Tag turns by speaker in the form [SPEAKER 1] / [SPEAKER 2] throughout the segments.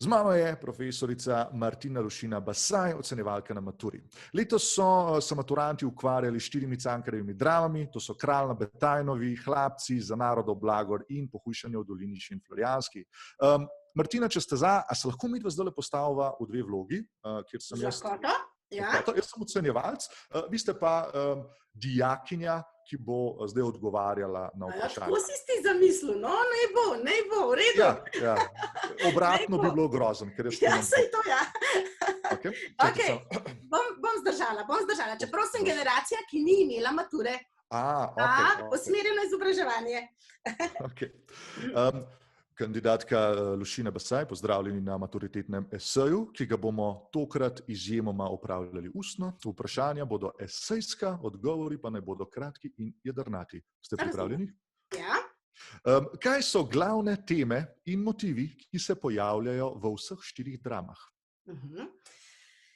[SPEAKER 1] Z mano je profesorica Martina Lušina Basaj, ocenjevalka na maturi. Letos so se maturanti ukvarjali s 4 Cankarjevimi dramami, to so Kralj na Betajnovi, Hlapci, Za narodov blagor in Pohujšanje v dolini Šentflorjanski. Martina, če ste za, a se lahko midva zdajle postavila v 2 vlogi, kjer sem jaz... Jaz sem ocenjevalc, vi ste pa dijakinja, ki bo zdaj odgovarjala na vprašanje.
[SPEAKER 2] Tako si ti zamislil, no, naj bo, v redu.
[SPEAKER 1] Ja. Obratno bi bilo grozno.
[SPEAKER 2] Ja, saj to, ja.
[SPEAKER 1] Okay.
[SPEAKER 2] Bom zdržala. Čeprav sem generacija, ki ni imela mature. Usmerjeno izobraževanje.
[SPEAKER 1] Kandidatka Lušina Basaj, pozdravljeni na maturitetnem eseju, ki ga bomo tokrat izjemoma opravljali ustno. Vprašanja bodo esejska, odgovori pa naj bodo kratki in jedrnati. Ste pripravljeni?
[SPEAKER 2] Ja.
[SPEAKER 1] Kaj so glavne teme in motivi, ki se pojavljajo v vseh 4 dramah?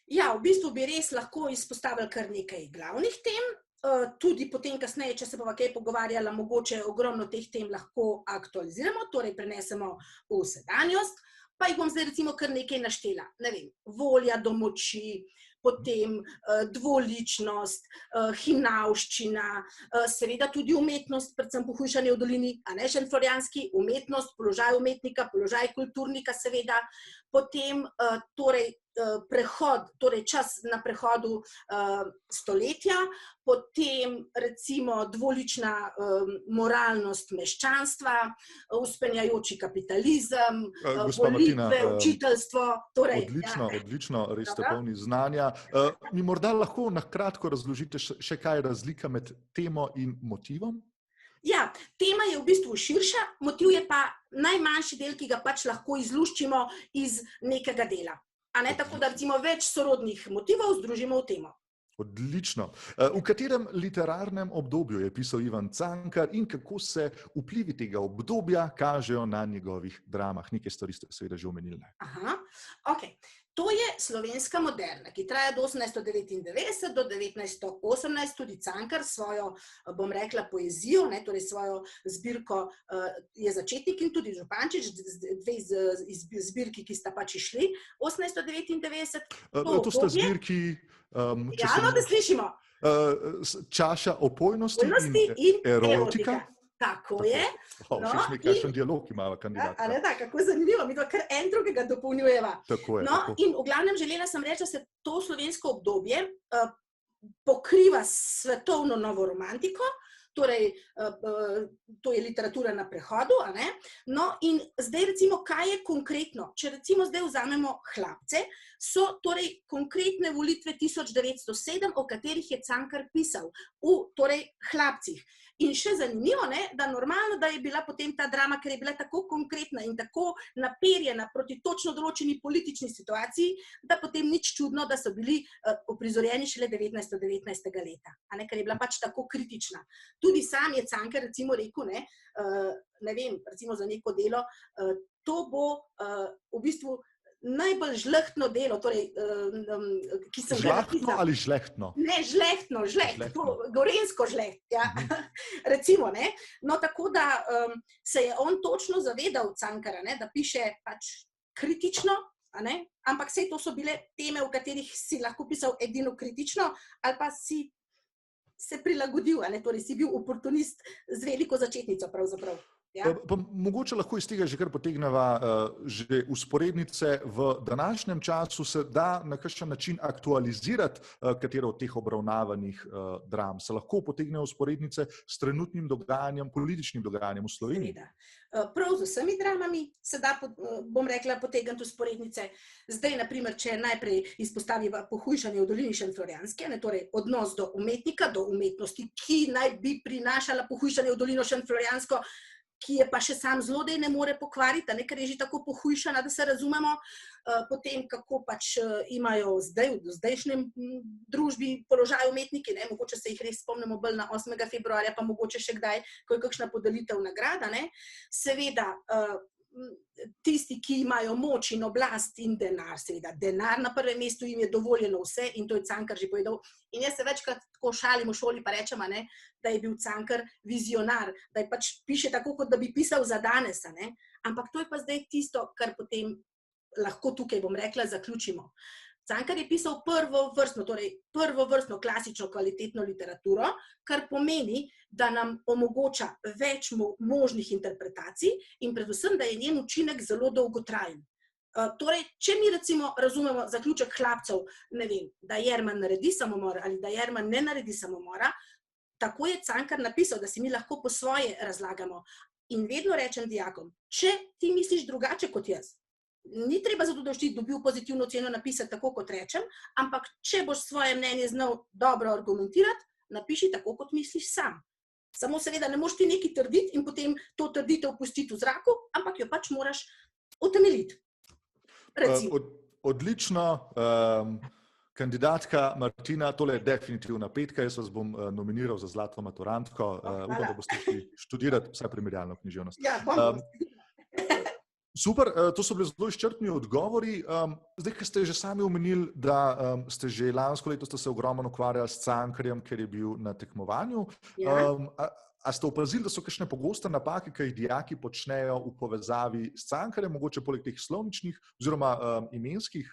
[SPEAKER 2] Ja, v bistvu bi res lahko izpostavili kar nekaj glavnih tem. Tudi potem kasneje, če se bova kaj pogovarjala, mogoče ogromno teh tem lahko aktualiziramo, torej prenesemo v sedanjost, pa jih bom zdaj recimo kar nekaj naštela. Ne vem, volja do moči, potem dvoličnost, hinavščina, seveda tudi umetnost, predvsem Pohujšanje v dolini Šentflorjanski, umetnost, položaj umetnika, položaj kulturnika seveda, potem prehod, torej čas na prehodu stoletja, potem recimo dvolična moralnost meščanstva, vzpenjajoči kapitalizem, volitve, učiteljstvo.
[SPEAKER 1] Odlično, res ste polni znanja. Mi morda lahko na kratko razložite še kaj je razlika med temo in motivom?
[SPEAKER 2] Ja, tema je v bistvu širša, motiv je pa najmanjši del, ki ga pač lahko izluščimo iz nekega dela. Tako da recimo več sorodnih motivov združimo v temo.
[SPEAKER 1] Odlično. V katerem literarnem obdobju je pisal Ivan Cankar in kako se vplivi tega obdobja kažejo na njegovih dramah? Nekaj stvari ste seveda že omenili.
[SPEAKER 2] To je slovenska moderna, ki traja do 1899 do 1918, tudi Cankar svojo, bom rekla, poezijo, torej svojo zbirko je začetnik in tudi Župančič, 2 zbirki, ki sta pač išli 1899.
[SPEAKER 1] To sta zbirki...
[SPEAKER 2] da slišimo.
[SPEAKER 1] Čaša opojnosti in erotika.
[SPEAKER 2] Tako je.
[SPEAKER 1] Všeč mi kakšen dialog imava kandidatka.
[SPEAKER 2] Kako zanimivo, mi to kar en drugega dopolnjujeva.
[SPEAKER 1] Tako je.
[SPEAKER 2] In v glavnem želela sem reči, da se to slovensko obdobje pokriva s svetovno novo romantiko, torej to je literatura na prehodu, in zdaj recimo, kaj je konkretno? Če recimo zdaj vzamemo Hlapce, so torej konkretne volitve 1907, o katerih je Cankar pisal, torej Hlapcih. In še zanimivo, da normalno, da je bila potem ta drama, ker je bila tako konkretna in tako naperjena proti točno določeni politični situaciji, da potem nič čudno, da so bili uprizorjeni šele 1919. leta, ker je bila pač tako kritična. Tudi sam je Cankar recimo rekel, ne vem, recimo za neko delo, to bo v bistvu najbolj žlehtno delo, torej, ki sem ga napisal.
[SPEAKER 1] Žlahtno ali žlehtno?
[SPEAKER 2] Ne, žlehtno, gorenjsko žleht, ja. Recimo, No, tako da se je on točno zavedal Cankara, da piše pač kritično, ampak saj to so bile teme, v katerih si lahko pisal edino kritično, ali pa si se prilagodil, torej si bil oportunist z veliko začetnico pravzaprav.
[SPEAKER 1] Pa mogoče lahko iz tega že kar potegneva že vzporednice. V današnjem času se da na kakšen način aktualizirati katero od teh obravnavanih dram. Se lahko potegnejo vzporednice s trenutnim dogajanjem, političnim dogajanjem v Sloveniji?
[SPEAKER 2] Prav z vsemi dramami se da, bom rekla, potegniti vzporednice. Zdaj, na primer, če najprej izpostaviva Pohujšanje v dolini Šentflorjanske, torej odnos do umetnika, do umetnosti, ki naj bi prinašala pohujšanje v dolino Šentflorjansko, ki je pa še sam zlodej ne more pokvariti, ker je že tako pohujšana, da se razumemo, potem kako pač imajo zdaj, v zdajšnjem družbi položaj umetniki, mogoče se jih res spomnimo bolj na 8. februarja, pa mogoče še kdaj, ko je kakšna podelitev nagrada, seveda tisti, ki imajo moč in oblast in denar, seveda denar na prvem mestu, jim je dovoljeno vse in to je Cankar že povedal. In jaz se večkrat tako šalim v šoli pa rečem, da je bil Cankar vizionar, da je pač piše tako, kot da bi pisal za danes, ampak to je pa zdaj tisto, kar potem lahko tukaj, bom rekla, zaključimo. Cankar je pisal prvovrstno klasično kvalitetno literaturo, kar pomeni, da nam omogoča več možnih interpretacij in predvsem, da je njen učinek zelo dolgotrajen. Torej, če mi recimo razumemo zaključek Hlapcev, ne vem, da Jerman naredi samomor ali da Jerman ne naredi samomora, tako je Cankar napisal, da si mi lahko po svoje razlagamo. In vedno rečem dijakom, če ti misliš drugače kot jaz, ni treba zato, da boš ti dobil pozitivno oceno napisati tako, kot rečem, ampak če boš svoje mnenje znal dobro argumentirati, napiši tako, kot misliš sam. Samo seveda ne moš ti nekaj trditi in potem to trditev pustiti v zraku, ampak jo pač moraš utemeljiti.
[SPEAKER 1] Odlično. Kandidatka Martina, tole je definitivna petka, jaz vas bom nominiral za zlato maturantko. Upam, da boste šli študirati vsaj primerjalno književnost.
[SPEAKER 2] Ja, bom.
[SPEAKER 1] Super, to so bili zelo izčrpni odgovori. Zdaj, ker ste že sami omenili, da ste že lansko leto ste se ogromno ukvarjali s Cankarjem, ker je bil na tekmovanju.
[SPEAKER 2] Ja.
[SPEAKER 1] A ste opazili, da so kakšne pogoste napake, ki jih dijaki počnejo v povezavi s Cankarjem, mogoče poleg teh slovničnih oziroma imenskih?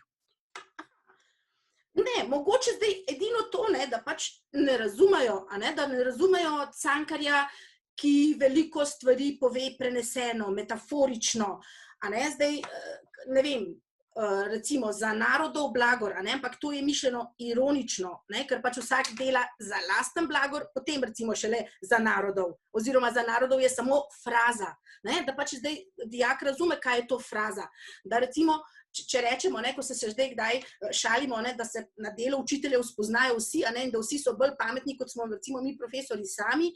[SPEAKER 2] Ne, mogoče zdaj edino to, da pač ne razumejo, da ne razumejo Cankarja, ki veliko stvari pove preneseno, metaforično. Zdaj, ne vem, recimo za narodov blagor, ampak to je mišljeno ironično, ker pač vsak dela za lasten blagor, potem recimo šele za narodov. Oziroma za narodov je samo fraza. Da pač zdaj dijak razume, kaj je to fraza. Da recimo, če rečemo, ko se zdaj kdaj šalimo, da se na delo učiteljev spoznajo vsi, in da vsi so bolj pametni, kot smo recimo mi profesori sami,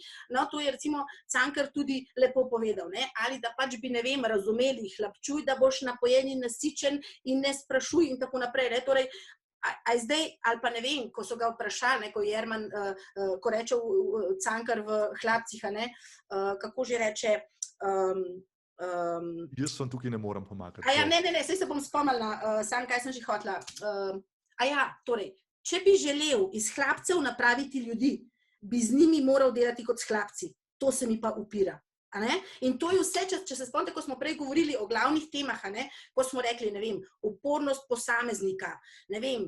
[SPEAKER 2] to je recimo Cankar tudi lepo povedal. Ali da pač bi, ne vem, razumeli, hlapčuj, da boš napojen in nasičen in ne sprašuj in tako naprej. Torej, zdaj, ali pa ne vem, ko so ga vprašali, ko Jerman, ko reče Cankar v Hlapcih, kako že reče,
[SPEAKER 1] jaz vam tukaj ne morem pomagati.
[SPEAKER 2] Ne, saj se bom spomnila, sam kaj sem že hotela. Torej, če bi želel iz Hlapcev napraviti ljudi, bi z njimi moral delati kot s Hlapci. To se mi pa upira. In to je vse, če se spomnite, ko smo prej govorili o glavnih temah, ko smo rekli, ne vem, upornost posameznika, ne vem,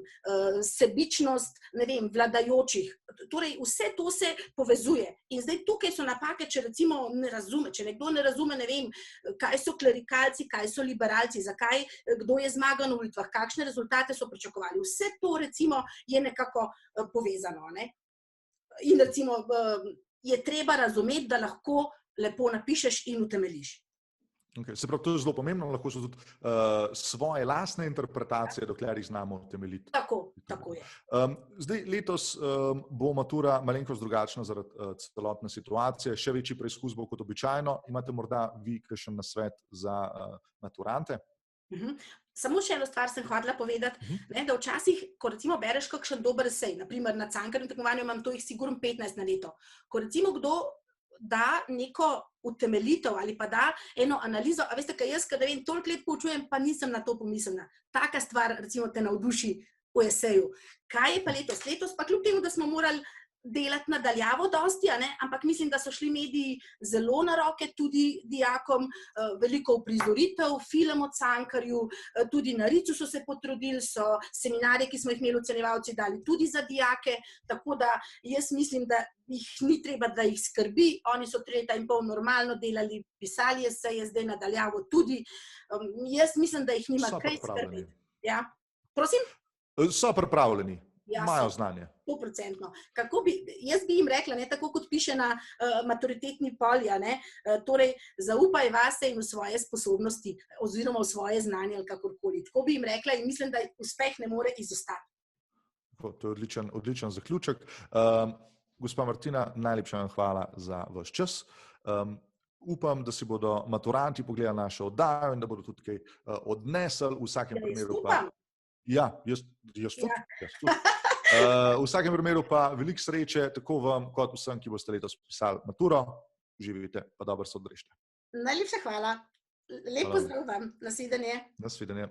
[SPEAKER 2] sebičnost, ne vem, vladajočih. Torej, vse to se povezuje. In zdaj tukaj so napake, če recimo ne razume, če nekdo ne razume, ne vem, kaj so klerikalci, kaj so liberalci, zakaj, kdo je zmagal na volitvah, kakšne rezultate so pričakovali. Vse to recimo je nekako povezano. In recimo je treba razumeti, da lahko lepo napišeš in utemeliš.
[SPEAKER 1] Okay. Se pravi, to je zelo pomembno, lahko so tudi svoje lastne interpretacije, dokler jih znamo utemeljiti.
[SPEAKER 2] Tako je.
[SPEAKER 1] Zdaj, letos bo matura malenkost drugačna zaradi celotne situacije, še večji preizkus bo kot običajno. Imate morda vi kakšen nasvet za maturante?
[SPEAKER 2] Samo še eno stvar sem hotela povedati, da včasih, ko recimo bereš kakšen dober esej, naprimer na Cankarjevem tekmovanju imam to jih sigurno 15 na leto, ko recimo kdo da neko utemeljitev ali pa da eno analizo, a veste, kaj jaz, kada vem, toliko let poučujem, pa nisem na to pomislila. Taka stvar, recimo, te navduši v eseju. Kaj je pa letos? Letos pa kljub temu, da smo morali delati nadaljavo dosti, ampak mislim, da so šli mediji zelo na roke tudi dijakom, veliko uprizoritev, film o Cankarju, tudi na Ricu so se potrudili, so seminarje, ki smo jih imeli ocenjevalci, dali tudi za dijake, tako da jaz mislim, da jih ni treba, da jih skrbi, oni so 3 leta in pol normalno delali, pisali eseje, zdaj nadaljavo tudi, jaz mislim, da jih nima kaj skrbeti. Ja, prosim?
[SPEAKER 1] So pripravljeni. Imajo znanje.
[SPEAKER 2] 100%. Jaz bi jim rekla, tako kot piše na maturitetni polji, torej zaupaj vase in v svoje sposobnosti oziroma v svoje znanje ali kakorkoli. Tako bi jim rekla in mislim, da uspeh ne more izostati.
[SPEAKER 1] To je odličen zaključek. Gospa Martina, najlepša vam hvala za vaš čas. Upam, da si bodo maturanti pogledali našo oddajo in da bodo tudi kaj odnesli. V vsakem primeru pa... Ja, jaz tudi. V vsakem primeru pa veliko sreče tako vam, kot vsem, ki boste letos pisali maturo. Živite, pa dobro se odrežite.
[SPEAKER 2] Najlepša hvala. Lep pozdrav vam. Nasvidenje.
[SPEAKER 1] Nasvidenje.